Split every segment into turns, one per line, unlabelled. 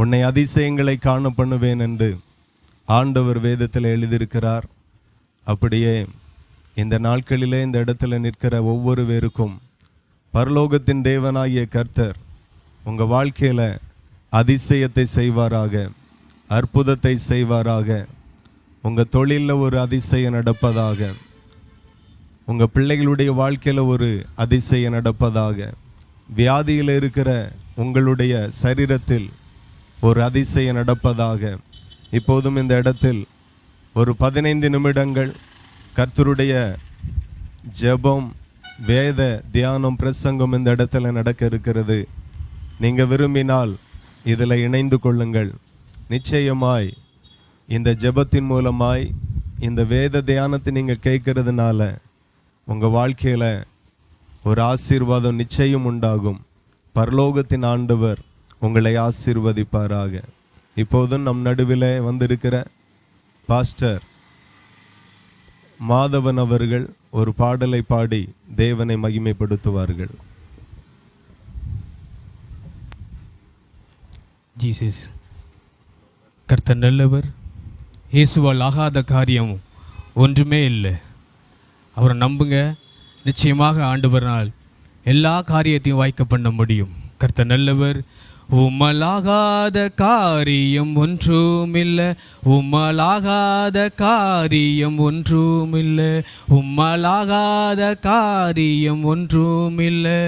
உன்னை அதிசயங்களை காண பண்ணுவேன் என்று ஆண்டவர் வேதத்தில் எழுதியிருக்கிறார். அப்படியே இந்த நாட்களிலே இந்த இடத்துல நிற்கிற ஒவ்வொரு பேருக்கும் பரலோகத்தின் தேவனாகிய கர்த்தர் உங்கள் வாழ்க்கையில் அதிசயத்தை செய்வாராக, அற்புதத்தை செய்வாராக. உங்கள் தொழிலில் ஒரு அதிசயம் நடப்பதாக, உங்கள் பிள்ளைகளுடைய வாழ்க்கையில் ஒரு அதிசயம் நடப்பதாக, வியாதியில் இருக்கிற உங்களுடைய சரீரத்தில் ஒரு அதிசயம் நடப்பதாக. இப்போதும் இந்த இடத்தில் ஒரு 15 நிமிடங்கள் கர்த்தருடைய ஜெபம், வேத தியானம், பிரசங்கம் இந்த இடத்துல நடக்க இருக்கிறது. நீங்கள் விரும்பினால் இதில் இணைந்து கொள்ளுங்கள். நிச்சயமாய் இந்த ஜெபத்தின் மூலமாய் இந்த வேத தியானத்தை நீங்கள் கேட்கறதுனால உங்கள் வாழ்க்கையில் ஒரு ஆசீர்வாதம் நிச்சயம் உண்டாகும். பரலோகத்தின் ஆண்டவர் உங்களை ஆசீர்வதிப்பாராக. இப்போதும் நம் நடுவில் வந்திருக்கிற பாஸ்டர் மாதவன் அவர்கள் ஒரு பாடலை பாடி தேவனை மகிமைப்படுத்துவார்கள்.
ஜீசஸ் கர்த்தர் நல்லவர். இயேசுவால் ஆகாத காரியம் ஒன்றுமே இல்லை. அவரை நம்புங்க, நிச்சயமாக ஆண்டவரால் எல்லா காரியத்தையும் வாய்க்க பண்ண முடியும். கர்த்தர் நல்லவர். உம்மலாகாத காரியம் ஒன்றுமில்லை, உம்மலாகாத காரியம் ஒன்றுமில்லை, உம்மலாகாத காரியம் ஒன்றுமில்லை.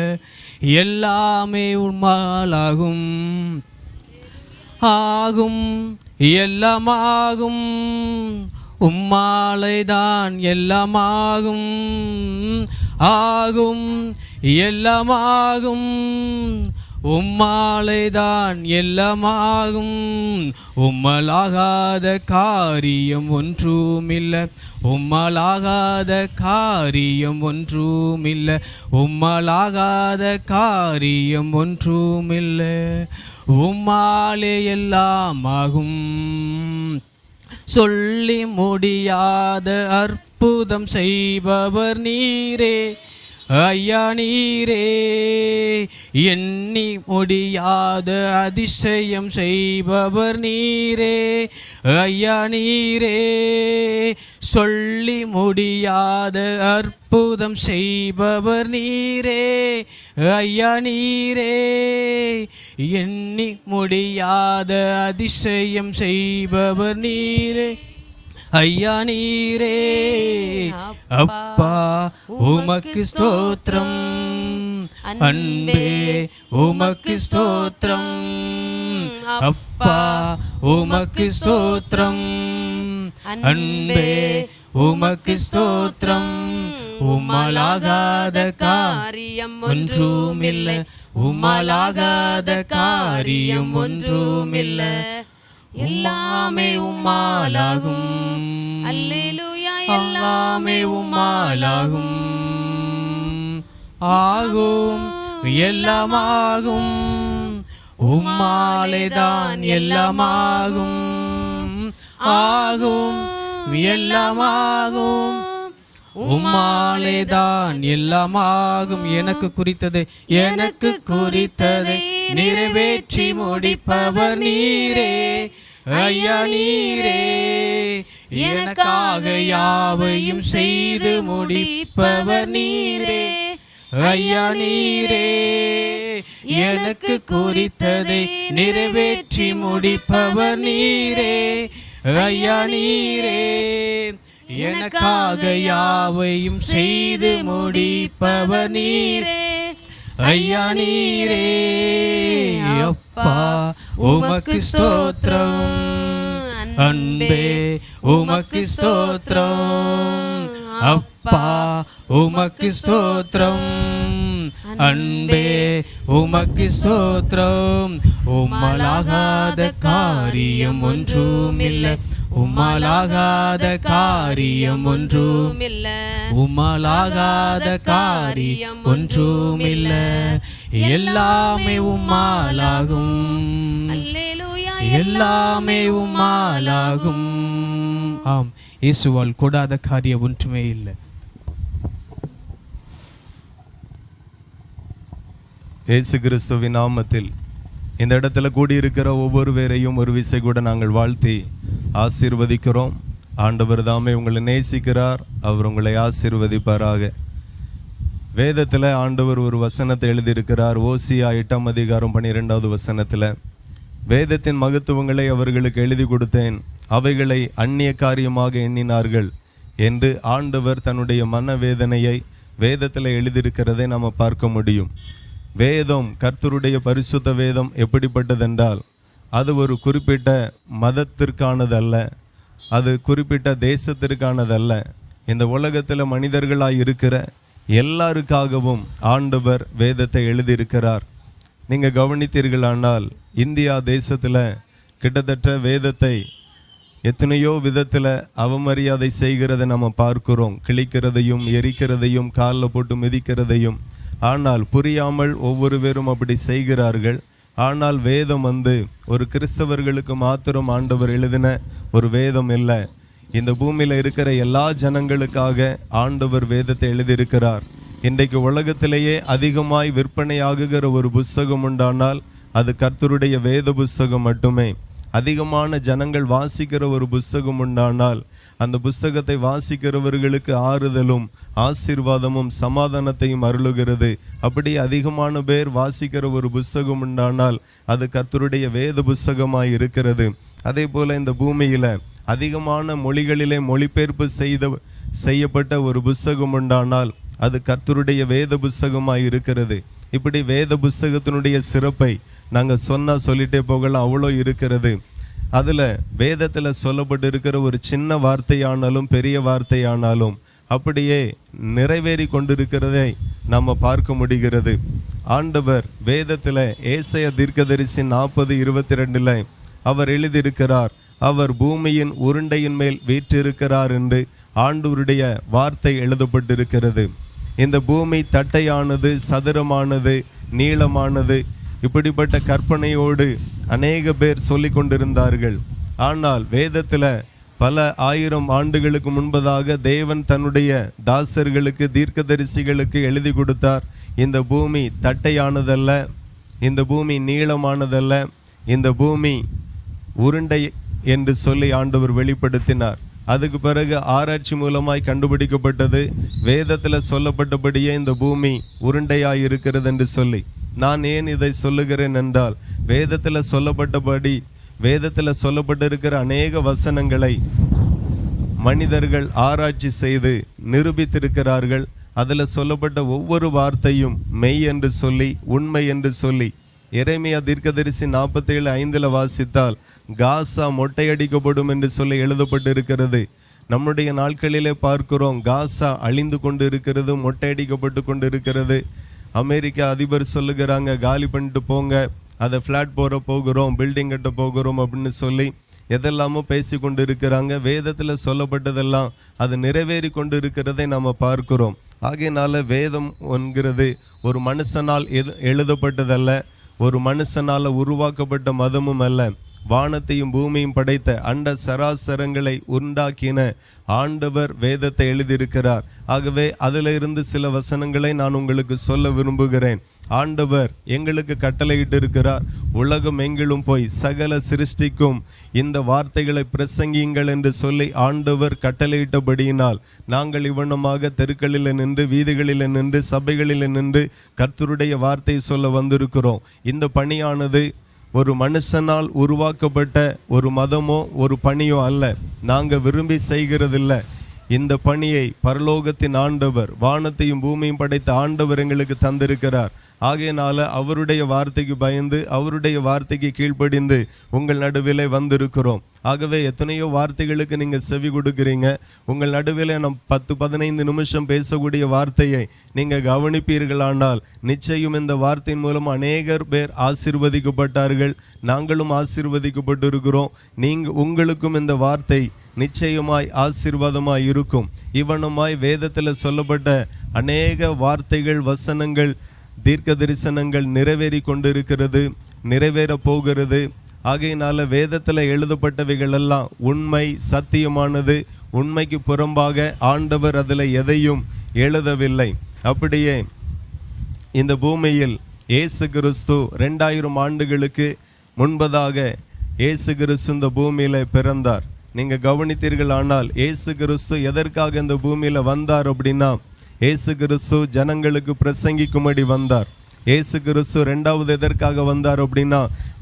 எல்லாமே உம்மாலாகும், ஆகும், எல்லாமாகும். உம்மாலைதான் எல்லாமாகும், ஆகும், எல்லாமாகும். உம்மாலைதான் எல்லாமாகும். உம்மலாகாத காரியம் ஒன்றுமில்லை, உம்மலாகாத காரியம் ஒன்றுமில்லை, உம்மலாகாத காரியம் ஒன்றுமில்லை. உம்மாலே எல்லாமாகும். சொல்லி முடியாத அற்புதம் செய்பவர் நீரே ஐயா நீரே. எண்ணி முடியாத அதிசயம் செய்பவர் நீரே ஐயா நீரே. சொல்லி முடியாத அற்புதம் செய்பவர் நீரே ஐயா நீரே. எண்ணி முடியாத அதிசயம் செய்பவர் நீரே ஐயா நீரே. அப்பா உமக்கு ஸ்தோத்திரம், அன்பே உமக்கு ஸ்தோத்திரம். அப்பா உமக்கு ஸ்தோத்திரம், அன்பே உமக்கு ஸ்தோத்திரம். உம்மலாகாத காரியம் ஒன்றுமில்லை, உம்மலாகாத காரியம் ஒன்றுமில்லை. எல்லாமே உம்மாலாகும், அல்லேலூயா. எல்லாமே உம்மாலாகும், ஆகும், எல்லாமாகும். உம்மாலேதான் எல்லாமாகும், ஆகும், எல்லாமாகும். உம்மாலேதான் எல்லாமாகும். எனக்கு குறித்ததை நிறைவேற்றி முடிப்பவர் நீரே ஐயா நீரே. எனக்காக யாவையும் செய்து முடிப்பவர் நீரே ஐயா நீரே. எனக்கு குறித்ததை நிறைவேற்றி முடிப்பவர் நீரே ஐயா நீரே. எனக்காக யாவையும் செய்து முடிப்பவர் நீரே ஐயா நீரே. அப்பா உமக்கு ஸ்தோத்திரம், அன்பே உமக்கு ஸ்தோத்திரம். அப்பா உமக்கு ஸ்தோத்திரம், அன்பே உமக்கு ஸ்தோத்திரம். உம்மலாகாத காரியம் ஒன்றுமில்லை, உம்மலாகாத காரியம் ஒன்றுமில்லை, உம்மலாகாத காரியம் ஒன்றுமில்லை. எல்லாமே உம்மாலாகும், எல்லாமே உம்மாலாகும். ஆம், இயேசுவால் கூடாத காரியம் ஒன்றுமே இல்லை.
இயேசு கிறிஸ்துவின் நாமத்தில் இந்த இடத்துல கூடியிருக்கிற ஒவ்வொரு பேரையும் ஒரு விசை கூட நாங்கள் வாழ்த்தி ஆசீர்வதிக்கிறோம். ஆண்டவர் தாமே உங்களை நேசிக்கிறார், அவர் உங்களை ஆசீர்வதிப்பாராக. வேதத்தில் ஆண்டவர் ஒரு வசனத்தை எழுதியிருக்கிறார். ஓசியா 8ஆம் அதிகாரம் 12வது வசனத்தில், வேதத்தின் மகத்துவங்களை அவர்களுக்கு எழுதி கொடுத்தேன், அவைகளை அந்நிய காரியமாக எண்ணினார்கள் என்று ஆண்டவர் தன்னுடைய மனவேதனையை வேதத்தில் எழுதியிருக்கிறதை நாம் பார்க்க முடியும். வேதம், கர்த்தருடைய பரிசுத்த வேதம் எப்படிப்பட்டதென்றால், அது ஒரு குறிப்பிட்ட மதத்திற்கானதல்ல, அது குறிப்பிட்ட தேசத்திற்கானதல்ல. இந்த உலகத்தில் மனிதர்களாய் இருக்கிற எல்லாருக்காகவும் ஆண்டவர் வேதத்தை எழுதியிருக்கிறார். நீங்கள் கவனித்தீர்களானால் இந்தியா தேசத்தில் கிட்டத்தட்ட வேதத்தை எத்தனையோ விதத்தில் அவமரியாதை செய்கிறதை நம்ம பார்க்கிறோம். கிழிக்கிறதையும் எரிக்கிறதையும் காலில் போட்டு மிதிக்கிறதையும். ஆனால் புரியாமல் ஒவ்வொரு பேரும் அப்படி செய்கிறார்கள். ஆனால் வேதம் ஒரு கிறிஸ்தவர்களுக்கு மாத்திரம் ஆண்டவர் எழுதின ஒரு வேதம் இல்லை. இந்த பூமியில் இருக்கிற எல்லா ஜனங்களுக்காக ஆண்டவர் வேதத்தை எழுதியிருக்கிறார். இன்றைக்கு உலகத்திலேயே அதிகமாய் விற்பனையாகுகிற ஒரு புஸ்தகம் உண்டானால் அது கர்த்தருடைய வேத புஸ்தகம் மட்டுமே. அதிகமான ஜனங்கள் வாசிக்கிற ஒரு புஸ்தகம் உண்டானால் அந்த புஸ்தகத்தை வாசிக்கிறவர்களுக்கு ஆறுதலும் ஆசீர்வாதமும் சமாதானத்தையும் அருளுகிறது. அப்படி அதிகமான பேர் வாசிக்கிற ஒரு புஸ்தகம் உண்டானால் அது கர்த்தருடைய வேத புஸ்தகமாய் இருக்கிறது. அதே போல் இந்த பூமியில் அதிகமான மொழிகளிலே மொழிபெயர்ப்பு செய்யப்பட்ட ஒரு புஸ்தகம் உண்டானால் அது கர்த்தருடைய வேத புஸ்தகமாய் இருக்கிறது. இப்படி வேத புஸ்தகத்தினுடைய சிறப்பை நாங்கள் சொல்லிட்டே போகலாம், அவ்வளோ இருக்கிறது. அதில் வேதத்தில் சொல்லப்பட்டு இருக்கிற ஒரு சின்ன வார்த்தையானாலும் பெரிய வார்த்தையானாலும் அப்படியே நிறைவேறி கொண்டிருக்கிறதை நம்ம பார்க்க முடிகிறது. ஆண்டவர் வேதத்தில் ஏசாயா தீர்க்கதரிசி 40:22 அவர் எழுதியிருக்கிறார், அவர் பூமியின் உருண்டையின் மேல் வீற்றிருக்கிறார் என்று ஆண்டவருடைய வார்த்தை எழுதப்பட்டிருக்கிறது. இந்த பூமி தட்டையானது, சதுரமானது, நீளமானது, இப்படிப்பட்ட கற்பனையோடு அநேக பேர் சொல்லி கொண்டிருந்தார்கள். ஆனால் வேதத்தில் பல ஆயிரம் ஆண்டுகளுக்கு முன்பதாக தேவன் தன்னுடைய தாசர்களுக்கு, தீர்க்கதரிசிகளுக்கு எழுதி கொடுத்தார். இந்த பூமி தட்டையானதல்ல, இந்த பூமி நீளமானதல்ல, இந்த பூமி உருண்டை என்று சொல்லி ஆண்டவர் வெளிப்படுத்தினார். அதுக்கு பிறகு ஆராய்ச்சி மூலமாய் கண்டுபிடிக்கப்பட்டது, வேதத்தில் சொல்லப்பட்டபடியே இந்த பூமி உருண்டையாய் இருக்கிறது என்று சொல்லி. நான் ஏன் இதை சொல்லுகிறேன் என்றால், வேதத்தில் சொல்லப்பட்டபடி, வேதத்தில் சொல்லப்பட்டிருக்கிற அநேக வசனங்களை மனிதர்கள் ஆராய்ச்சி செய்து நிரூபித்திருக்கிறார்கள். அதில் சொல்லப்பட்ட ஒவ்வொரு வார்த்தையும் மெய் என்று சொல்லி, உண்மை என்று சொல்லி. எரேமியா தீர்க்கதரிசி 47:5 வாசித்தால் காசா மொட்டையடிக்கப்படும் என்று சொல்லி எழுதப்பட்டிருக்கிறது. நம்முடைய நாட்களிலே பார்க்கிறோம், காசா அழிந்து கொண்டு இருக்கிறது, மொட்டையடிக்கப்பட்டு கொண்டு இருக்கிறது. அமெரிக்க அதிபர் சொல்லுகிறாங்க, காலி பண்ணிட்டு போங்க, அதை ஃப்ளாட் போகிறோம், பில்டிங் கட்ட போகிறோம் அப்படின்னு சொல்லி எதெல்லாமோ பேசி கொண்டு இருக்கிறாங்க. வேதத்தில் சொல்லப்பட்டதெல்லாம் அது நிறைவேறி கொண்டு இருக்கிறதை நாம் பார்க்கிறோம். ஆகையினால வேதம் என்கிறது ஒரு மனுஷனால் எழுதப்பட்டதல்ல, ஒரு மனுஷனால் உருவாக்கப்பட்ட மதமும் அல்ல. வானத்தையும் பூமியும் படைத்த அண்ட சராசரங்களை உண்டாக்கின ஆண்டவர் வேதத்தை எழுதியிருக்கிறார். ஆகவே அதிலிருந்து சில வசனங்களை நான் உங்களுக்கு சொல்ல விரும்புகிறேன். ஆண்டவர் எங்களுக்கு கட்டளையிட்டு இருக்கிறார், உலகம் எங்கிலும் போய் சகல சிருஷ்டிக்கும் இந்த வார்த்தைகளை பிரசங்கியுங்கள் என்று சொல்லி ஆண்டவர் கட்டளையிட்டபடியினால் நாங்கள் இவ்வண்ணமாக தெருக்களில் நின்று, வீதிகளில் நின்று, சபைகளில் நின்று கர்த்தருடைய வார்த்தை சொல்ல வந்திருக்கிறோம். இந்த பணியானது ஒரு மனுஷனால் உருவாக்கப்பட்ட ஒரு மதமோ ஒரு பணியோ அல்ல, நாங்கள் விரும்பி செய்கிறதில்லை. இந்த பணியை பரலோகத்தின் ஆண்டவர், வானத்தையும் பூமியும் படைத்த ஆண்டவர் எங்களுக்கு தந்திருக்கிறார். ஆகையினால அவருடைய வார்த்தைக்கு பயந்து, அவருடைய வார்த்தைக்கு கீழ்ப்படிந்து உங்கள் நடுவிலே வந்திருக்கிறோம். ஆகவே எத்தனையோ வார்த்தைகளுக்கு நீங்கள் செவி கொடுக்குறீங்க. உங்கள் நடுவில் நம் 10-15 நிமிஷம் பேசக்கூடிய வார்த்தையை நீங்கள் கவனிப்பீர்களானால் நிச்சயம் இந்த வார்த்தையின் மூலம் அநேகர் பேர் ஆசீர்வதிக்கப்பட்டார்கள். நாங்களும் ஆசீர்வதிக்கப்பட்டிருக்கிறோம். உங்களுக்கும் இந்த வார்த்தை நிச்சயமாய் ஆசீர்வாதமாய் இருக்கும். இவனுமாய் வேதத்தில் சொல்லப்பட்ட அநேக வார்த்தைகள், வசனங்கள், தீர்க்க தரிசனங்கள் நிறைவேறி கொண்டிருக்கிறது, நிறைவேற போகிறது. ஆகையினால வேதத்தில் எழுதப்பட்டவைகள் எல்லாம் உண்மை, சத்தியமானது. உண்மைக்கு புறம்பாக ஆண்டவர் அதில் எதையும் எழுதவில்லை. அப்படியே இந்த பூமியில் இயேசு கிறிஸ்து 2000 ஆண்டுகளுக்கு முன்பதாக இயேசு கிறிஸ்து இந்த பூமியில் பிறந்தார். நீங்கள் கவனித்தீர்கள் ஆனால் இயேசு கிறிஸ்து எதற்காக இந்த பூமியில் வந்தார் அப்படின்னா, இயேசு கிறிஸ்து ஜனங்களுக்கு பிரசங்கிக்கும்படி வந்தார். இயேசு கிறிஸ்து 2வது எதற்காக வந்தார் அப்படின்னா,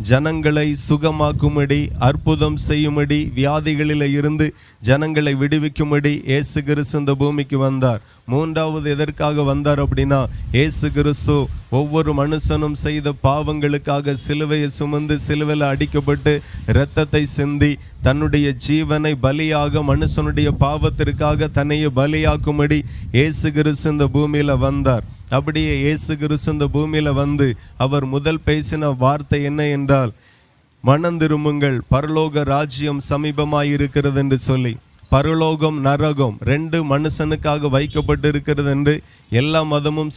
ஜனங்களை சுகமாக்கும்படி, அற்புதம் செய்யும்படி, வியாதிகளில் இருந்து ஜனங்களை விடுவிக்கும்படி இயேசு கிறிஸ்து இந்த பூமிக்கு வந்தார். 3வது எதற்காக வந்தார் அப்படின்னா, இயேசு கிறிஸ்து ஒவ்வொரு மனுஷனும் செய்த பாவங்களுக்காக சிலுவையை சுமந்து சிலுவையில் அடிக்கப்பட்டு இரத்தத்தை சிந்தி தன்னுடைய ஜீவனை பலியாக மனுஷனுடைய பாவத்திற்காக தன்னையே பலியாக்கும்படி இயேசு கிறிஸ்து இந்த பூமியில் வந்தார். அப்படியே இயேசு கிறிஸ்து இந்த பூமியில் வந்து அவர் முதல் பேசின வார்த்தை என்ன என்றால், மனந்திரும்புங்கள், பரலோக ராஜ்யம் சமீபமாயிருக்கிறது என்று சொல்லி. பரலோகம் நரகம் 2 மனுஷனுக்காக வைக்கப்பட்டு இருக்கிறது என்று எல்லா மதமும்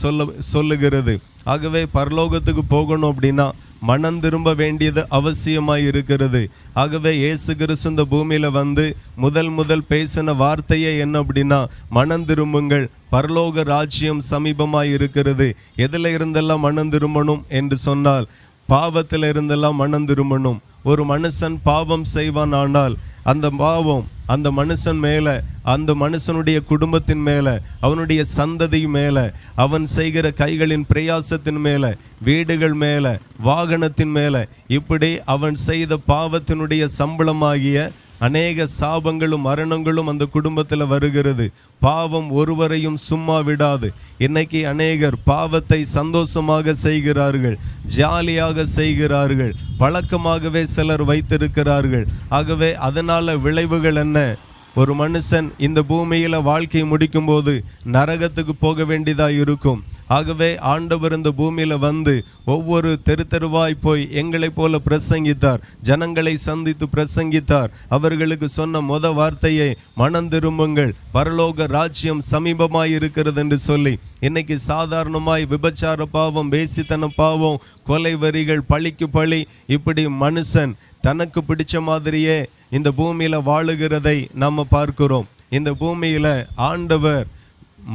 சொல்லுகிறது. ஆகவே பரலோகத்துக்கு போகணும் அப்படின்னா மனம் திரும்ப வேண்டியது அவசியமாய் இருக்கிறது. ஆகவே இயேசு கிறிஸ்து இந்த பூமியில் வந்து முதல் பேசின வார்த்தையே என்ன அப்படின்னா, மனம் திரும்புங்கள், பரலோக ராஜ்யம் சமீபமாய் இருக்கிறது. எதில் இருந்தெல்லாம் மனம் திரும்பணும் என்று சொன்னால், பாவத்தில் இருந்தெல்லாம் மனம் திரும்பணும். ஒரு மனுஷன் பாவம் செய்வான், ஆனால் அந்த பாவம் அந்த மனுஷன் மேலே, அந்த மனுஷனுடைய குடும்பத்தின் மேலே, அவனுடைய சந்ததி மேலே, அவன் செய்கிற கைகளின் பிரயாசத்தின் மேலே, வீடுகள் மேலே, வாகனத்தின் மேலே, இப்படி அவன் செய்த பாவத்தினுடைய சம்பளமாகிய அநேக சாபங்களும் மரணங்களும் அந்த குடும்பத்தில் வருகிறது. பாவம் ஒருவரையும் சும்மா விடாது. இன்னைக்கு அநேகர் பாவத்தை சந்தோஷமாக செய்கிறார்கள், ஜாலியாக செய்கிறார்கள், பழக்கமாகவே சிலர் வைத்திருக்கிறார்கள். ஆகவே அதனால விளைவுகள் என்ன? ஒரு மனுஷன் இந்த பூமியில் வாழ்க்கை முடிக்கும்போது நரகத்துக்கு போக வேண்டியதாக இருக்கும். ஆகவே ஆண்டவர் இந்த பூமியில் வந்து ஒவ்வொரு தெருவாய் போய் எங்களை போல பிரசங்கித்தார், ஜனங்களை சந்தித்து பிரசங்கித்தார். அவர்களுக்கு சொன்ன வார்த்தையை மனம் திரும்புங்கள், பரலோக ராஜ்யம் சமீபமாய் இருக்கிறது என்று சொல்லி. இன்னைக்கு சாதாரணமாய் விபச்சார பாவம், வேசித்தன பாவம், கொலை வரிகள், பழிக்கு பழி, இப்படி மனுஷன் தனக்கு பிடிச்ச மாதிரியே இந்த பூமியில் வாழுகிறதை நம்ம பார்க்கிறோம். இந்த பூமியில் ஆண்டவர்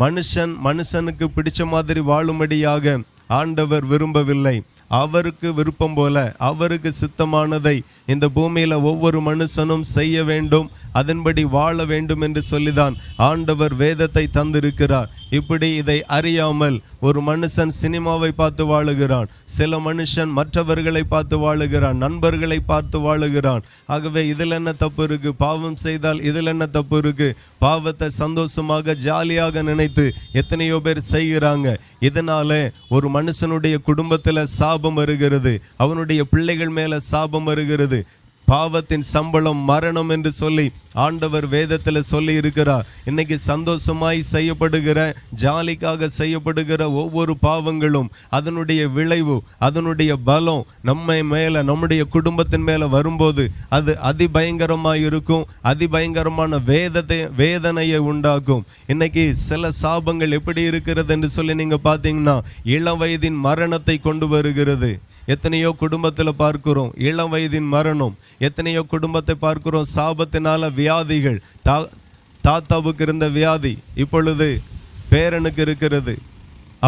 மனுஷனுக்கு பிடிச்ச மாதிரி வாழும்படியாக ஆண்டவர் விரும்பவில்லை. அவருக்கு விருப்பம் போல, அவருக்கு சித்தமானதை இந்த பூமியில் ஒவ்வொரு மனுஷனும் செய்ய வேண்டும், அதன்படி வாழ வேண்டும் என்று சொல்லிதான் ஆண்டவர் வேதத்தை தந்திருக்கிறார். இப்படி இதை அறியாமல் ஒரு மனுஷன் சினிமாவை பார்த்து வாழுகிறான், சில மனுஷன் மற்றவர்களை பார்த்து வாழுகிறான், நண்பர்களை பார்த்து வாழுகிறான். ஆகவே இதில் என்ன தப்பு இருக்கு? பாவம் செய்தால் இதில் என்ன தப்பு இருக்கு? பாவத்தை சந்தோஷமாக ஜாலியாக நினைத்து எத்தனையோ பேர் செய்கிறாங்க. இதனால ஒரு மனுஷனுடைய குடும்பத்தில் சாபம் வருகிறது, அவனுடைய பிள்ளைகள் மேல சாபம் வருகிறது. பாவத்தின் சம்பளம் மரணம் என்று சொல்லி ஆண்டவர் வேதத்தில் சொல்லி இருக்கிறார். இன்னைக்கு சந்தோஷமாய் செய்யப்படுகிற, ஜாலிக்காக செய்யப்படுகிற ஒவ்வொரு பாவங்களும் அதனுடைய விளைவு, அதனுடைய பலம் நம்ம மேல, நம்முடைய குடும்பத்தின் மேல வரும்போது அது அதிபயங்கரமாய் இருக்கும், அதிபயங்கரமான வேதனையை உண்டாக்கும். இன்னைக்கு சில சாபங்கள் எப்படி இருக்கிறது என்று சொல்லி நீங்க பார்த்தீங்கன்னா, இளம் வயதின் மரணத்தை கொண்டு வருகிறது. எத்தனையோ குடும்பத்தில் பார்க்கிறோம் இளம் வயதின் மரணம், எத்தனையோ குடும்பத்தை பார்க்கிறோம் சாபத்தினால வியாதிகள். தாத்தாவுக்கு இருந்த வியாதி இப்பொழுது பேரனுக்கு இருக்கிறது,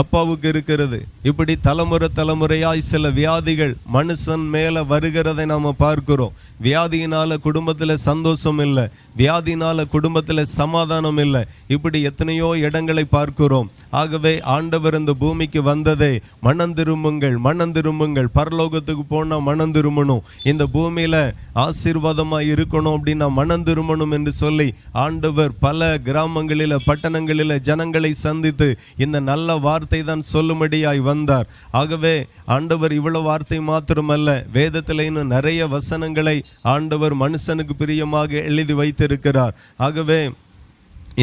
அப்பாவுக்கு இருக்கிறது. இப்படி தலைமுறையாய் சில வியாதிகள் மனுஷன் மேலே வருகிறதை நாம் பார்க்கிறோம். வியாதியினால குடும்பத்தில் சந்தோஷம் இல்லை, வியாதியினால குடும்பத்தில் சமாதானம் இல்லை. இப்படி எத்தனையோ இடங்களை பார்க்கிறோம். ஆகவே ஆண்டவர் இந்த பூமிக்கு வந்ததே மனம் திரும்புங்கள், பரலோகத்துக்கு போனால் மனம் திரும்பணும், இந்த பூமியில் ஆசீர்வாதமாக இருக்கணும் அப்படின்னா மனம் திரும்பணும் என்று சொல்லி ஆண்டவர் பல கிராமங்களில், பட்டணங்களில் ஜனங்களை சந்தித்து இந்த நல்ல வார்த்தை தான் சொல்லும்படியாய் வந்தார். ஆகவே ஆண்டவர் இவ்வளவு வார்த்தை மாத்திரமல்ல, வேதத்தில் இன்னும் நிறைய வசனங்களை ஆண்டவர் மனுஷனுக்கு பிரியமாக எழுதி வைத்திருக்கிறார். ஆகவே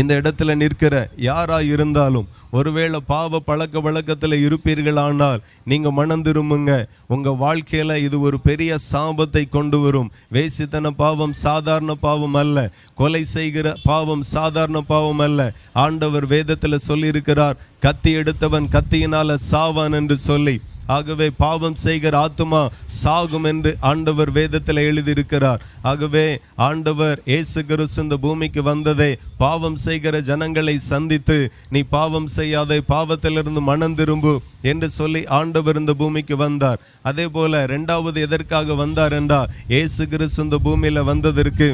இந்த இடத்துல நிற்கிற யாராய் இருந்தாலும், ஒருவேளை பாவ பழக்க வழக்கத்தில் இருப்பீர்களானால் நீங்கள் மனம் திரும்புங்க. உங்கள் வாழ்க்கையில் இது ஒரு பெரிய சாபத்தை கொண்டு வரும். வேசித்தன பாவம் சாதாரண பாவம் அல்ல, கொலை செய்கிற பாவம் சாதாரண பாவம் அல்ல. ஆண்டவர் வேதத்தில் சொல்லியிருக்கிறார், கத்தி எடுத்தவன் கத்தியினால சாவான் என்று சொல்லி. ஆகவே பாவம் செய்கிற ஆத்துமா சாகும் என்று ஆண்டவர் வேதத்தில் எழுதியிருக்கிறார். ஆகவே ஆண்டவர் இயேசு கிறிஸ்து இந்த பூமிக்கு வந்ததே பாவம் செய்கிற ஜனங்களை சந்தித்து, நீ பாவம் செய்யாதே, பாவத்திலிருந்து மனம் திரும்பு என்று சொல்லி ஆண்டவர் இந்த பூமிக்கு வந்தார். அதே போல இரண்டாவது எதற்காக வந்தார் என்றால், இயேசு கிறிஸ்து இந்த பூமியில வந்ததற்கு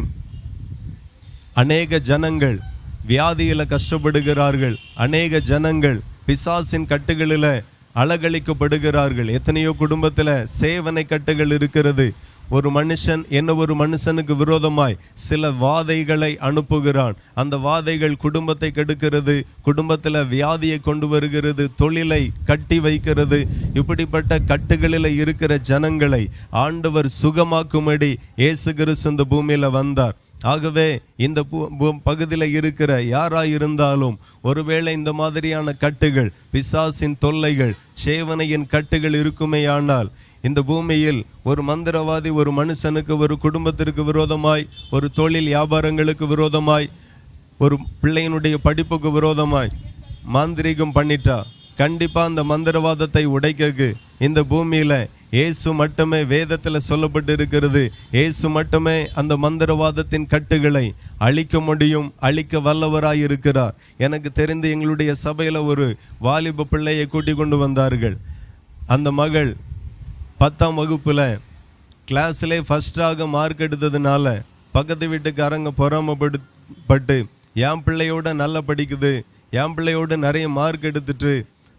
அநேக ஜனங்கள் வியாதியில கஷ்டப்படுகிறார்கள், அநேக ஜனங்கள் பிசாசின் கட்டுகளில் அலகழிக்கப்படுகிறார்கள். எத்தனையோ குடும்பத்தில் சேவனை கட்டுகள் இருக்கிறது. ஒரு மனுஷன் ஒரு மனுஷனுக்கு விரோதமாய் சில வாதைகளை அனுப்புகிறான். அந்த வாதைகள் குடும்பத்தை கெடுக்கிறது, குடும்பத்தில் வியாதியை கொண்டு வருகிறது, தொழிலை கட்டி வைக்கிறது. இப்படிப்பட்ட கட்டுகளில் இருக்கிற ஜனங்களை ஆண்டவர் சுகமாக்கும்படி இயேசு கிறிஸ்து இந்த பூமியில வந்தார். ஆகவே இந்த பகுதியில் இருக்கிற யாராயிருந்தாலும் ஒருவேளை இந்த மாதிரியான கட்டுகள், பிசாசின் தொல்லைகள், சேவனையின் கட்டுகள் இருக்குமேயானால், இந்த பூமியில் ஒரு மந்திரவாதி ஒரு மனுஷனுக்கு, ஒரு குடும்பத்திற்கு விரோதமாய், ஒரு தொழில் வியாபாரங்களுக்கு விரோதமாய், ஒரு பிள்ளையினுடைய படிப்புக்கு விரோதமாய் மாந்திரீகம் பண்ணிட்டா, கண்டிப்பா அந்த மந்திரவாதத்தை உடைக்க இந்த பூமியில இயேசு மட்டுமே, வேதத்தில் சொல்லப்பட்டு இருக்கிறது, இயேசு மட்டுமே அந்த மந்திரவாதத்தின் கட்டுகளை அழிக்க முடியும், அழிக்க வல்லவராய் இருக்கிறார். எனக்கு தெரிந்து எங்களுடைய சபையில் ஒரு வாலிப பிள்ளையை கூட்டிக் கொண்டு வந்தார்கள். அந்த மகள் 10ஆம் வகுப்புல கிளாஸிலே ஃபர்ஸ்டாக மார்க் எடுத்ததுனால பக்கத்து வீட்டுக்காரங்க பொறாமப்பட்டு, என் பிள்ளையோட நல்லா படிக்குது, என் பிள்ளையோட நிறைய மார்க் எடுத்துட்டு,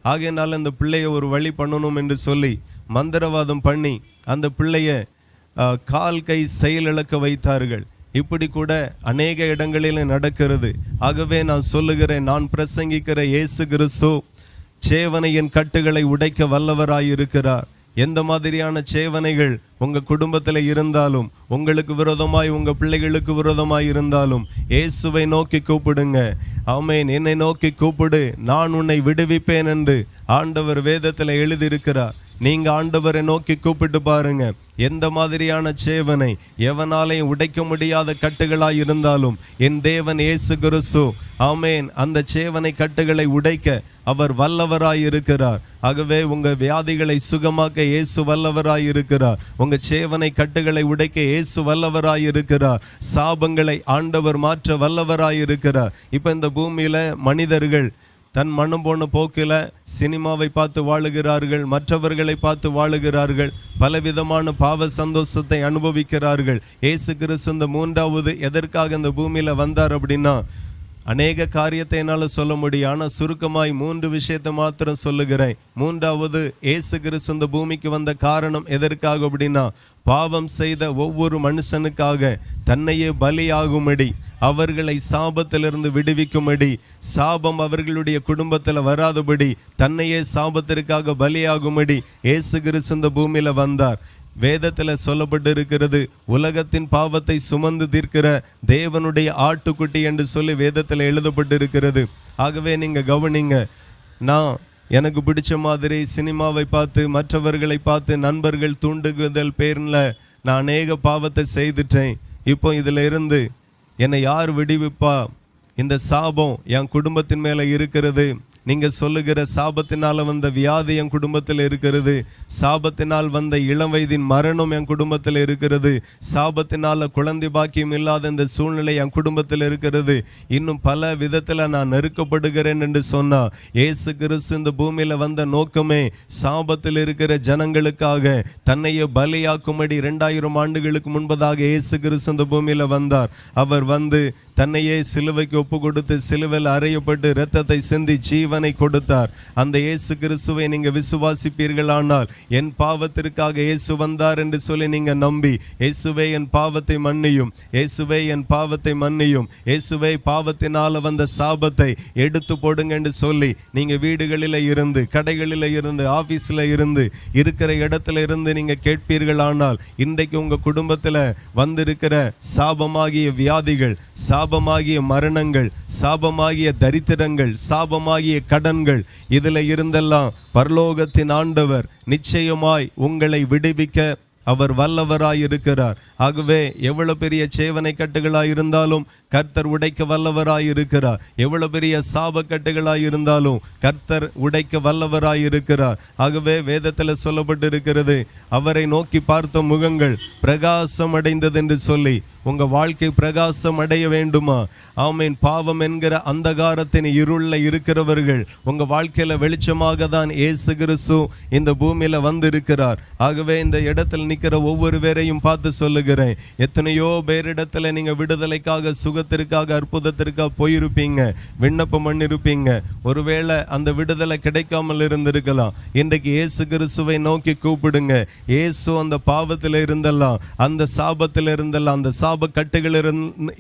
ஆகையினால அந்த பிள்ளையை ஒரு வழி பண்ணணும் என்று சொல்லி மந்திரவாதம் பண்ணி அந்த பிள்ளைய கால் கை செயலிழக்க வைத்தார்கள். இப்படி கூட அநேக இடங்களில் நடக்கிறது. ஆகவே நான் சொல்லுகிறேன், நான் பிரசங்கிக்கிற இயேசு கிறிஸ்து சேவனையின் கட்டுகளை உடைக்க வல்லவராயிருக்கிறார். எந்த மாதிரியான சேவனைகள் உங்க குடும்பத்தில் இருந்தாலும், உங்களுக்கு விரோதமாய், உங்க பிள்ளைகளுக்கு விரோதமாய் இருந்தாலும், இயேசுவை நோக்கி கூப்பிடுங்க. ஆமென். என்னை நோக்கி கூப்பிடு, நான் உன்னை விடுவிப்பேன் என்று ஆண்டவர் வேதத்தில் எழுதியிருக்கிறார். நீங்க ஆண்டவரை நோக்கி கூப்பிட்டு பாருங்க. எந்த மாதிரியான சேவனை, எவனாலையும் உடைக்க முடியாத கட்டுகளாய் இருந்தாலும் என் தேவன் இயேசு கிறிஸ்து, ஆமென், அந்த சேவனை கட்டுகளை உடைக்க அவர் வல்லவராய் இருக்கிறார். ஆகவே உங்க வியாதிகளை சுகமாக்க இயேசு வல்லவராய் இருக்கிறார். உங்க சேவனை கட்டுகளை உடைக்க இயேசு வல்லவராய் இருக்கிறார். சாபங்களை ஆண்டவர் மாற்ற வல்லவராய் இருக்கிறார். இப்ப இந்த பூமியில மனிதர்கள் தன் மனம் போன போக்கில் சினிமாவை பார்த்து வாழுகிறார்கள், மற்றவர்களை பார்த்து வாழுகிறார்கள், பலவிதமான பாவ சந்தோஷத்தை அனுபவிக்கிறார்கள். இயேசு கிறிஸ்து இந்த 3வது எதற்காக இந்த பூமியில் வந்தார் அப்படின்னா, அநேக காரியத்தை என்னால் சொல்ல முடியும், ஆனால் சுருக்கமாய் 3 விஷயத்தை மாத்திரம் சொல்லுகிறேன். 3வது, இயேசு கிறிஸ்து இந்த பூமிக்கு வந்த காரணம் எதற்காக அப்படின்னா, பாவம் செய்த ஒவ்வொரு மனுஷனுக்காக தன்னையே பலியாகும்படி, அவர்களை சாபத்திலிருந்து விடுவிக்கும்படி, சாபம் அவர்களுடைய குடும்பத்தில் வராதபடி தன்னையே சாபத்திற்காக பலியாகும்படி இயேசு கிறிஸ்து இந்த பூமியில வந்தார். வேதத்தில் சொல்லப்பட்டு இருக்கிறது, உலகத்தின் பாவத்தை சுமந்து தீர்க்கிற தேவனுடைய ஆட்டுக்குட்டி என்று சொல்லி வேதத்தில் எழுதப்பட்டு இருக்கிறது. ஆகவே நீங்க கவனிங்க, நான் எனக்கு பிடிச்ச மாதிரி சினிமாவை பார்த்து, மற்றவர்களை பார்த்து, நண்பர்கள் தூண்டுகுதல் பேரில் நான் அநேக பாவத்தை செய்துட்டேன். இப்போ இதில் இருந்து என்னை யார் விடுவிப்பா? இந்த சாபம் என் குடும்பத்தின் மேலே இருக்கிறது. நீங்கள் சொல்லுகிற சாபத்தினால் வந்த வியாதி என் குடும்பத்தில் இருக்கிறது, சாபத்தினால் வந்த இளம் வயதின் மரணம் என் குடும்பத்தில் இருக்கிறது, சாபத்தினால் குழந்தை பாக்கியம் இல்லாத இந்த சூழ்நிலை என் குடும்பத்தில் இருக்கிறது, இன்னும் பல விதத்தில் நான் நெருக்கப்படுகிறேன் என்று சொன்னால், இயேசு கிறிஸ்து இந்த பூமியில் வந்த நோக்கமே சாபத்தில் இருக்கிற ஜனங்களுக்காக தன்னையே பலியாக்கும்படி 2000 ஆண்டுகளுக்கு முன்பதாக இயேசு கிறிஸ்து இந்த பூமியில் வந்தார். அவர் வந்து தன்னையே சிலுவைக்கு ஒப்பு கொடுத்து, சிலுவையில் அறையப்பட்டு இரத்தத்தை சிந்தி ஜீவனை கொடுத்தார். அந்த இயேசு கிறிஸ்துவை நீங்க விசுவாசிப்பீர்களானால், என் பாவத்திற்காக இயேசு வந்தார் என்று சொல்லி நீங்க நம்பி, இயேசுவே என் பாவத்தை மன்னியும், இயேசுவே என் பாவத்தை மன்னியும், இயேசுவே பாவத்தினால வந்த சாபத்தை எடுத்து போடுங்க என்று சொல்லி நீங்க வீடுகளில் இருந்து, கடைகளில் இருந்து, ஆபீஸ்ல இருந்து, இருக்கிற இடத்துல இருந்து நீங்க கேட்பீர்களானால், இன்றைக்கு உங்க குடும்பத்தில் வந்திருக்கிற சாபமாகிய வியாதிகள், சாபமாகிய மரணங்கள், சாபமாகிய தரித்திரங்கள், சாபமாகிய கடன்கள், இதில் இருந்தெல்லாம் பரலோகத்தின் ஆண்டவர் நிச்சயமாய் உங்களை விடுவிக்க அவர் வல்லவராய் இருக்கிறார். ஆகவே எவ்வளவு பெரிய சேவனை கட்டுகளாய் இருந்தாலும் கர்த்தர் உடைக்க வல்லவராய் இருக்கிறார். எவ்வளவு பெரிய சாபக்கட்டுகளாய் இருந்தாலும் கர்த்தர் உடைக்க வல்லவராய் இருக்கிறார். ஆகவே வேதத்தில் சொல்லப்பட்டிருக்கிறது, அவரை நோக்கி பார்த்த முகங்கள் பிரகாசம் அடைந்தது என்று சொல்லி. உங்க வாழ்க்கை பிரகாசம் அடைய வேண்டுமா? ஆமீன். பாவம் என்கிற அந்தகாரத்தின் இருள்ல இருக்கிறவர்கள் உங்க வாழ்க்கையில வெளிச்சமாக தான் இயேசு கிறிஸ்து இந்த பூமியில வந்திருக்கிறார். ஆகவே இந்த இடத்தில் நிற்கிற ஒவ்வொரு பேரையும் பார்த்து சொல்லுகிறேன், எத்தனையோ பேரிடத்துல நீங்க விடுதலைக்காக, சுகத்திற்காக, அற்புதத்திற்காக போயிருப்பீங்க, விண்ணப்பம் பண்ணிருப்பீங்க. ஒருவேளை அந்த விடுதலை கிடைக்காமல் இருந்திருக்கலாம். இன்றைக்கு இயேசு கிறிஸ்துவை நோக்கி கூப்பிடுங்க. இயேசு அந்த பாவத்தில் இருந்தெல்லாம், அந்த சாபத்தில் இருந்தெல்லாம், அந்த சாப கட்டுகள்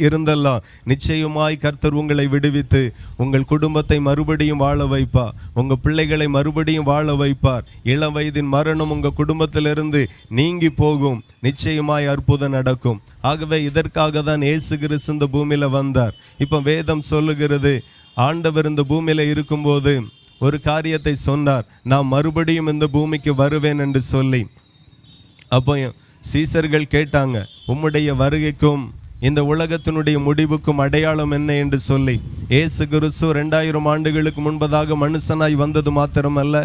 இருந்தெல்லாம் நிச்சயமாய் கர்த்தர் உங்களை விடுவித்து உங்கள் குடும்பத்தை மறுபடியும் வாழ வைப்பார். உங்க பிள்ளைகளை மறுபடியும் வாழ வைப்பார். இளம் வயதின் மரணம் உங்க குடும்பத்திலிருந்து நீங்கி போகும். நிச்சயமாய் அற்புதம் நடக்கும். ஆகவே இதற்காக தான் இயேசு கிறிஸ்து இந்த பூமியில வந்தார். இப்ப வேதம் சொல்லுகிறது, ஆண்டவர் இந்த பூமியில இருக்கும்போது ஒரு காரியத்தை சொன்னார், நான் மறுபடியும் இந்த பூமிக்கு வருவேன் என்று சொல்லி. அப்போ சீசர்கள் கேட்டாங்க, உம்முடைய வருகைக்கும் இந்த உலகத்தினுடைய முடிவுக்கும் அடையாளம் என்ன என்று சொல்லி. இயேசு கிறிஸ்து 2000 ஆண்டுகளுக்கு முன்பதாக மனுஷனாய் வந்தது மாத்திரமல்ல,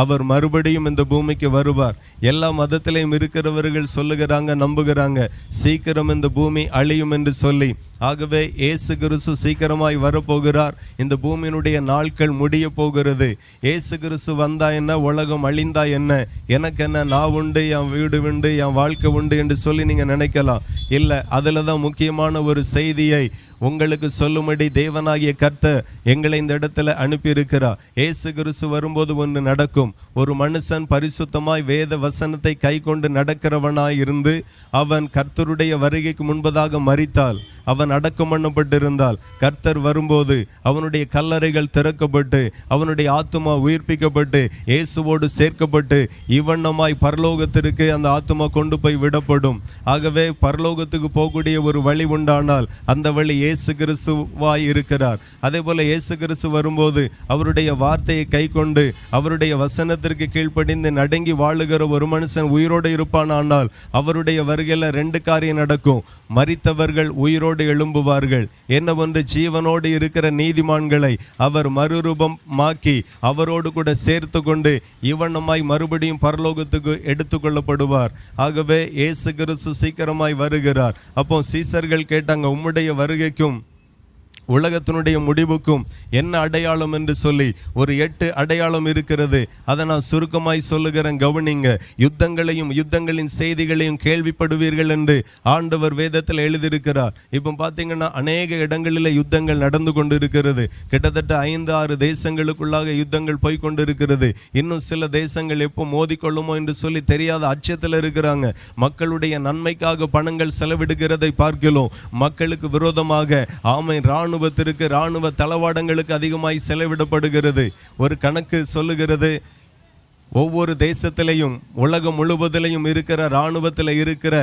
அவர் மறுபடியும் இந்த பூமிக்கு வருவார். எல்லா மதத்திலையும் இருக்கிறவர்கள் சொல்லுகிறாங்க, நம்புகிறாங்க, சீக்கிரம் இந்த பூமி அழியும் என்று சொல்லி. ஆகவே இயேசு கிறிஸ்து சீக்கிரமாய் வரப்போகிறார். இந்த பூமியினுடைய நாட்கள் முடிய போகிறது. இயேசு கிறிஸ்து வந்தா என்ன, உலகம் அழிந்தா என்ன, எனக்கு என்ன, நான் உண்டு, என் வீடு உண்டு, என் வாழ்க்கை உண்டு என்று சொல்லி நீங்க நினைக்கலாம். இல்லை, அதில் தான் முக்கியமான ஒரு செய்தியை உங்களுக்கு சொல்லும்படி தேவனாகிய கர்த்தர் எங்களை இந்த இடத்துல அனுப்பியிருக்கிறார். இயேசு கிறிஸ்து வரும்போது ஒன்று நடக்கும். ஒரு மனுஷன் பரிசுத்தமாய் வேத வசனத்தை கை கொண்டு நடக்கிறவனாய் இருந்து அவன் கர்த்தருடைய வருகைக்கு முன்பதாக மரித்தால், அவன் அடக்கம் பண்ணப்பட்டிருந்தால், கர்த்தர் வரும்போது அவனுடைய கல்லறைகள் திறக்கப்பட்டு அவனுடைய ஆத்துமா உயிர்ப்பிக்கப்பட்டு இயேசுவோடு சேர்க்கப்பட்டு இவ்வண்ணமாய் பரலோகத்திற்கு அந்த ஆத்துமா கொண்டு போய் விடப்படும். ஆகவே பரலோகத்துக்கு போகக்கூடிய ஒரு வழி உண்டானால் அந்த வழி இயேசு கிறிஸ்துவாய் இருக்கிறார். அதே போல இயேசு கிறிஸ்து வரும்போது அவருடைய வார்த்தையை கை கொண்டு அவருடைய வசனத்திற்கு கீழ்ப்படிந்து நடுங்கி வாழுகிற ஒரு மனுஷன் உயிரோடு இருப்பானால் அவருடைய வருகையில் 2 காரியம் நடக்கும். மரித்தவர்கள் உயிரோடு எழும்புவார்கள். என்னவென்று, ஜீவனோடு இருக்கிற நீதிமான்களை அவர் மறுரூபமாக்கி அவரோடு கூட சேர்த்து கொண்டு இவனமாய் மறுபடியும் பரலோகத்துக்கு எடுத்துக்கொள்ளப்படுவார். ஆகவே இயேசு கிறிஸ்து சீக்கிரமாய் வருகிறார். அப்போ சீசர்கள் கேட்டாங்க, உம்முடைய வருகைக்கும் உலகத்தினுடைய முடிவுக்கும் என்ன அடையாளம் என்று சொல்லி. ஒரு 8 அடையாளம் இருக்கிறது. அதை நான் சுருக்கமாய் சொல்லுகிறேன், கவனிங்க. யுத்தங்களின் செய்திகளையும் கேள்விப்படுவீர்கள் என்று ஆண்டவர் வேதத்தில் எழுதியிருக்கிறார். இப்போ பார்த்தீங்கன்னா அநேக இடங்களில் யுத்தங்கள் நடந்து கொண்டு இருக்கிறது. கிட்டத்தட்ட 5-6 தேசங்களுக்குள்ளாக யுத்தங்கள் போய்கொண்டு இருக்கிறது. இன்னும் சில தேசங்கள் எப்போ மோதிக்கொள்ளுமோ என்று சொல்லி தெரியாத அச்சத்தில் இருக்கிறாங்க. மக்களுடைய நன்மைக்காக பணங்கள் செலவிடுகிறதை பார்க்கிறோம். மக்களுக்கு விரோதமாக இராணுவ தளவாடங்களுக்கு அதிகமாய் செலவிடப்படுகிறது. ஒரு கணக்கு சொல்லுகிறது, ஒவ்வொரு தேசத்திலையும் உலகம் முழுவதிலையும் இருக்கிற இராணுவத்தில் இருக்கிற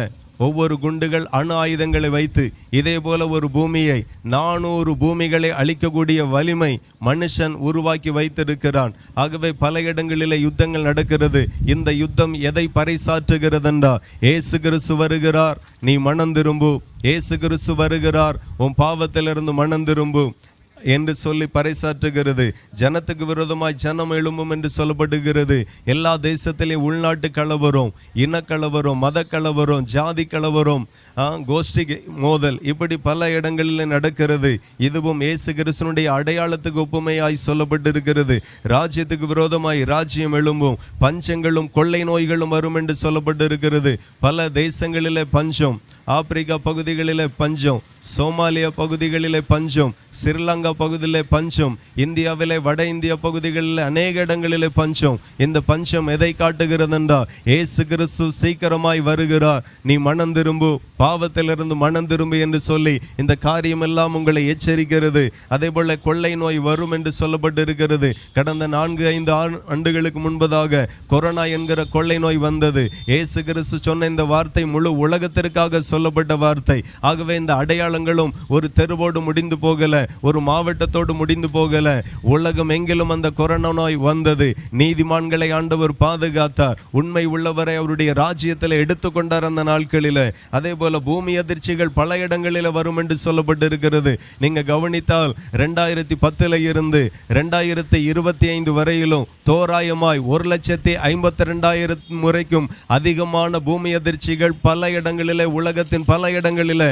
ஒவ்வொரு குண்டுகள், அணு ஆயுதங்களை வைத்து இதே போல ஒரு பூமியை 400 பூமிகளை அழிக்கக்கூடிய வலிமை மனுஷன் உருவாக்கி வைத்திருக்கிறான். ஆகவே பல இடங்களிலே யுத்தங்கள் நடக்கிறது. இந்த யுத்தம் எதை பறைசாற்றுகிறதென்றா, இயேசு கிறிஸ்து வருகிறார், நீ மனம் திரும்பு, இயேசு கிறிஸ்து வருகிறார், உன் பாவத்திலிருந்து மனம் திரும்பு என்று சொல்லி பறைசாற்றுகிறது. ஜனத்துக்கு விரோதமாய் ஜனம் எழும்பும் என்று சொல்லப்படுகிறது. எல்லா தேசத்திலே உள்நாட்டு கலவரம், இனக்கலவரம், மத கலவரம், ஜாதி கலவரம், கோஷ்டி மோதல், இப்படி பல இடங்களில் நடக்கிறது. இதுவும் இயேசு கிறிஸ்துவினுடைய அடையாளத்துக்கு ஒப்புமையாய் சொல்லப்பட்டிருக்கிறது. ராஜ்யத்துக்கு விரோதமாய் ராஜ்யம் எழும்பும், பஞ்சங்களும் கொள்ளை நோய்களும் வரும் என்று சொல்லப்பட்டிருக்கிறது. பல தேசங்களிலே பஞ்சம், ஆப்பிரிக்கா பகுதிகளிலே பஞ்சம், சோமாலியா பகுதிகளிலே பஞ்சம், ஸ்ரீலங்கா பகுதியிலே பஞ்சம், இந்தியாவிலே வட இந்திய பகுதிகளில் அநேக இடங்களிலே பஞ்சம். இந்த பஞ்சம் எதை காட்டுகிறதென்றா, இயேசு கிறிஸ்து சீக்கிரமாய் வருகிறார், நீ மனம் திரும்பு, பாவத்திலிருந்து மனம் திரும்பு என்று சொல்லி இந்த காரியம் எல்லாம் உங்களை எச்சரிக்கிறது. அதே போல கொள்ளை நோய் வரும் என்று சொல்லப்பட்டிருக்கிறது. கடந்த 4-5 ஆண்டுகளுக்கு முன்பதாக கொரோனா என்கிற கொள்ளை நோய் வந்தது. இயேசு கிறிஸ்து சொன்ன இந்த வார்த்தை முழு உலகத்திற்காக சொல்லப்பட்ட வார்த்தை. ஆகவே இந்த அடையாளங்களும் ஒரு தெருவோடு முடிந்து போகல, ஒரு மாவட்டத்தோடு முடிந்து போகல. உலகம் எங்கிலும் அந்த கொரோனா நோய் வந்தது. நீதிமான்களை ஆண்டவர் பாதுகாத்தார். உண்மை உள்ளவரை அவருடைய ராஜ்யத்தில் எடுத்துக்கொண்டார் அந்த நாட்களில். அதே போல பூமி அதிர்ச்சிகள் பல இடங்களில் வரும் என்று சொல்லப்பட்டு இருக்கிறது. நீங்க கவனித்தால் 2010 இருந்து 2025 வரையிலும் தோராயமாய் 1,52,000 முறைக்கும் அதிகமான பூமி அதிர்ச்சிகள் பல இடங்களிலே, உலகத்தின் பல இடங்களிலே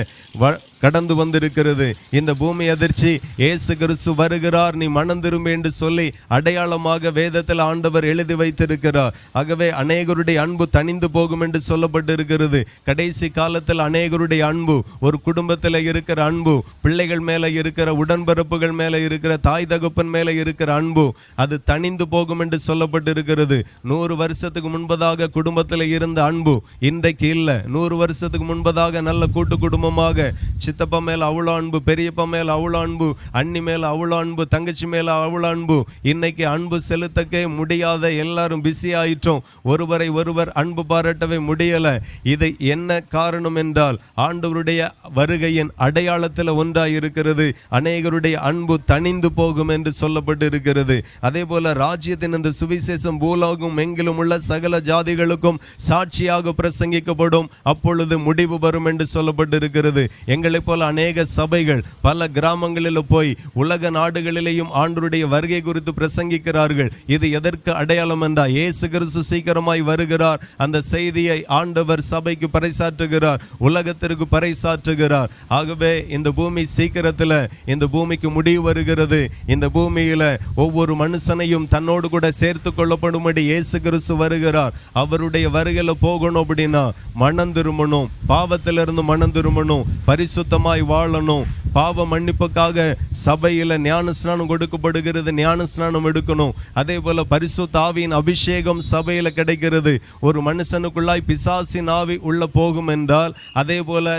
கடந்து வந்திருக்கிறது. இந்த பூமி அதிர்ச்சி இயேசு கிறிஸ்து வருகிறார், நீ மனம் திரும்பு என்று சொல்லி அடையாளமாக வேதத்தில் ஆண்டவர் எழுதி வைத்திருக்கிறார். ஆகவே அநேகருடைய அன்பு தணிந்து போகும் என்று சொல்லப்பட்டிருக்கிறது. கடைசி காலத்தில் அநேகருடைய அன்பு, ஒரு குடும்பத்தில் இருக்கிற அன்பு, பிள்ளைகள் மேலே இருக்கிற, உடன்பிறப்புகள் மேலே இருக்கிற, தாய் தகப்பன் மேலே இருக்கிற அன்பு, அது தணிந்து போகும் என்று சொல்லப்பட்டிருக்கிறது. 100 வருஷத்துக்கு முன்பதாக குடும்பத்தில் இருந்த அன்பு இன்றைக்கு இல்லை. 100 வருஷத்துக்கு முன்பதாக நல்ல கூட்டு குடும்பமாக சித்தப்பா மேல அவ்வளோ அன்பு, பெரியப்பா மேல அவ்வளோ அன்பு, அண்ணி மேல அவ்வளோ அன்பு, தங்கச்சி மேல அவ்வளோ அன்பு. இன்னைக்கு அன்பு செலுத்தக்கே முடியாத, எல்லாரும் பிஸி ஆயிட்டோம். ஒருவரை ஒருவர் அன்பு பாராட்டவே முடியல. இது என்ன காரணம் என்றால் ஆண்டவருடைய வருகையின் அடையாளத்தில் ஒன்றாய் இருக்கிறது. அநேகருடைய அன்பு தணிந்து போகும் என்று சொல்லப்பட்டு இருக்கிறது. அதே போல ராஜ்யத்தின் இந்த சுவிசேஷம் பூலோகம் எங்கிலும் உள்ள சகல ஜாதிகளுக்கும் சாட்சியாக பிரசங்கிக்கப்படும். அப்பொழுது முடிவு வரும் என்று சொல்லப்பட்டு இருக்கிறது. எங்களை போல அநேக சபைகள் பல கிராமங்களில் போய் உலக நாடுகளிலேயும் ஆண்டவருடைய வருகை குறித்து பிரசங்கிக்கிறார்கள். இது எதற்கு அடையாளம் என்றால் இயேசு கிறிஸ்து சீக்கிரமாய் வருகிறார். அந்த செய்தியை ஆண்டவர் சபைக்கு பறைசாற்றுகிறார், உலகத்திற்கு பறைசாற்றுகிறார். ஆகவே இந்த பூமி சீக்கிரத்தில், இந்த பூமிக்கு முடிவு வருகிறது. இந்த பூமியில ஒவ்வொரு மனுஷனையும் தன்னோடு கூட சேர்த்து கொள்ளப்படும்படி இயேசு கிறிஸ்து வருகிறார். அவருடைய வருகையில் போகணும் அப்படின்னா மனம் திரும்பணும், பாவத்திலிருந்து மனம் திரும்பணும், பரிசுத்தமாய் வாழணும். பாவ மன்னிப்புக்காக சபையில் ஞான ஸ்நானம் கொடுக்கப்படுகிறது, ஞான ஸ்நானம் எடுக்கணும். அதே போல பரிசுத்த ஆவியின் அபிஷேகம் சபையில் கிடைக்கிறது. ஒரு மனுஷனுக்குள்ளாய் பிசாசின் ஆவி உள்ள போகும் என்றால் அதே போல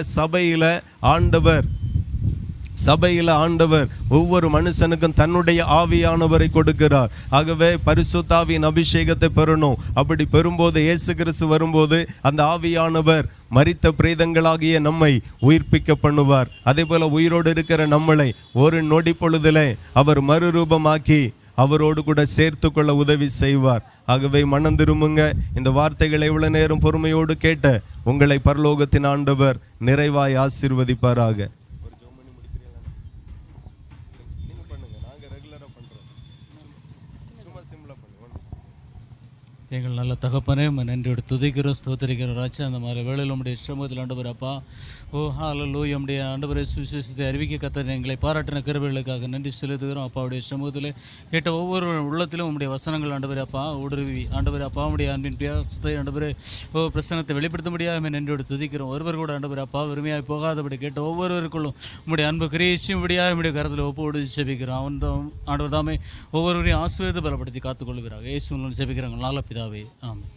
சபையில் ஆண்டவர் ஒவ்வொரு மனுஷனுக்கும் தன்னுடைய ஆவியானவரை கொடுக்கிறார். ஆகவே பரிசுத்த ஆவியின் அபிஷேகத்தை பெறணும். அப்படி பெறும்போது இயேசு கிறிஸ்து வரும்போது அந்த ஆவியானவர் மரித்த பிரேதங்களாகிய நம்மை உயிர்ப்பிக்க பண்ணுவார். அதே போல உயிரோடு இருக்கிற நம்மளை ஒரு நொடி பொழுதிலே அவர் மறுரூபமாக்கி அவரோடு கூட சேர்த்து கொள்ள உதவி செய்வார். ஆகவே மனம் திரும்புங்க. இந்த வார்த்தைகளை இவ்வளவு நேரம் பொறுமையோடு கேட்ட உங்களை பரலோகத்தின் ஆண்டவர் நிறைவாய் ஆசீர்வதிப்பாராக.
எங்கள் நல்ல தகப்பனே, நன்றியோடு துதிக்கிறோம், ஸ்தோத்திரிக்கிறோம் ராஜா. அந்த மாதிரி வேளையில் நம்முடைய சிரமத்தில் ஆண்டவர் அப்பா, ஓ ஹல்லேலூயா, நம்முடைய ஆண்டவரை சுவிசேஷத்தை அறிவிக்க கர்த்தர் எங்களை பாராட்டின கிருபைகளுக்காக நன்றி செலுத்துகிறோம். அப்பாவுடைய சிரமத்தில் கேட்ட ஒவ்வொரு உள்ளத்திலும் உங்களுடைய வசனங்கள் ஆண்டவர் அப்பா ஊடுருவி ஆண்டவர் அப்பா உடைய அன்பின் பியாசத்தை ஆண்டவரே பிரசனத்தை வெளிப்படுத்த முடியாமல் நன்றியோடு துதிக்கிறோம். ஒருவர் கூட ஆண்டவர் அப்பா வெறுமையாக போகாதபடி கேட்ட ஒவ்வொருவருக்குள்ளும் உங்களுடைய அன்பு கிரீச்சும் முடியாது நம்முடைய கருத்தில் ஒப்போடு ஜெபிக்கிறோம். அவன் தான் ஆண்டவர் தாமே ஒவ்வொருவரையும் ஆசீர்வாதத்தை பலப்படுத்தி காத்துக்கொள்கிறார். இயேசுவின் மூலம் ஜெபிக்கிறாங்க நல்ல பிதாவே, ஆமென்.